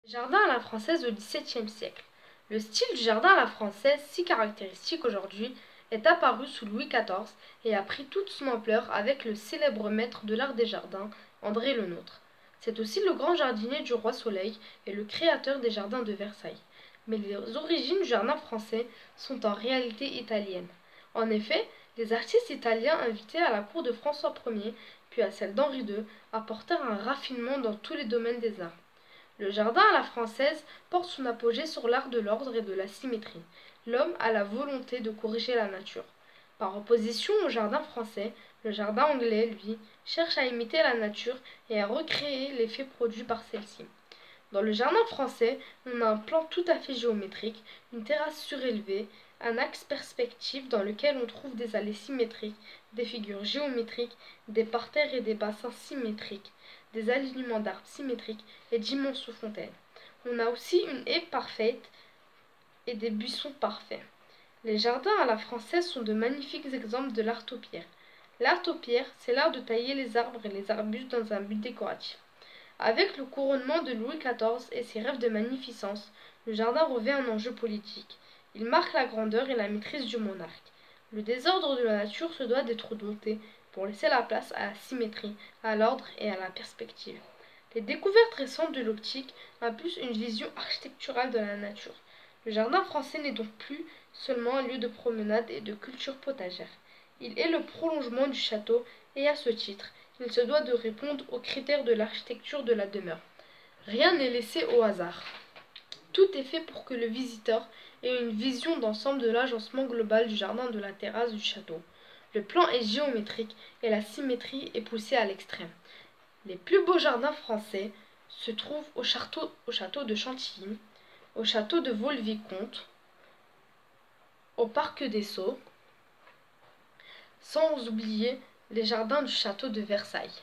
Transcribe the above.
Jardin à la française au XVIIe siècle. Le style du jardin à la française, si caractéristique aujourd'hui, est apparu sous Louis XIV et a pris toute son ampleur avec le célèbre maître de l'art des jardins, André Le Nôtre. C'est aussi le grand jardinier du roi Soleil et le créateur des jardins de Versailles. Mais les origines du jardin français sont en réalité italiennes. En effet, les artistes italiens invités à la cour de François Ier, puis à celle d'Henri II, apportèrent un raffinement dans tous les domaines des arts. Le jardin à la française porte son apogée sur l'art de l'ordre et de la symétrie. L'homme a la volonté de corriger la nature. Par opposition au jardin français, le jardin anglais, lui, cherche à imiter la nature et à recréer l'effet produit par celle-ci. Dans le jardin français, on a un plan tout à fait géométrique, une terrasse surélevée, un axe perspective dans lequel on trouve des allées symétriques, des figures géométriques, des parterres et des bassins symétriques, des alignements d'arbres symétriques et d'immenses fontaines. On a aussi une haie parfaite et des buissons parfaits. Les jardins à la française sont de magnifiques exemples de l'art topiaire. L'art topiaire, c'est l'art de tailler les arbres et les arbustes dans un but décoratif. Avec le couronnement de Louis XIV et ses rêves de magnificence, le jardin revêt un enjeu politique. Il marque la grandeur et la maîtrise du monarque. Le désordre de la nature se doit d'être dompté pour laisser la place à la symétrie, à l'ordre et à la perspective. Les découvertes récentes de l'optique impulsent une vision architecturale de la nature. Le jardin français n'est donc plus seulement un lieu de promenade et de culture potagère. Il est le prolongement du château et à ce titre, il se doit de répondre aux critères de l'architecture de la demeure. Rien n'est laissé au hasard. Tout est fait pour que le visiteur ait une vision d'ensemble de l'agencement global du jardin, de la terrasse, du château. Le plan est géométrique et la symétrie est poussée à l'extrême. Les plus beaux jardins français se trouvent au château de Chantilly, au château de Vaux-le-Vicomte, au parc des Sceaux, sans oublier les jardins du château de Versailles.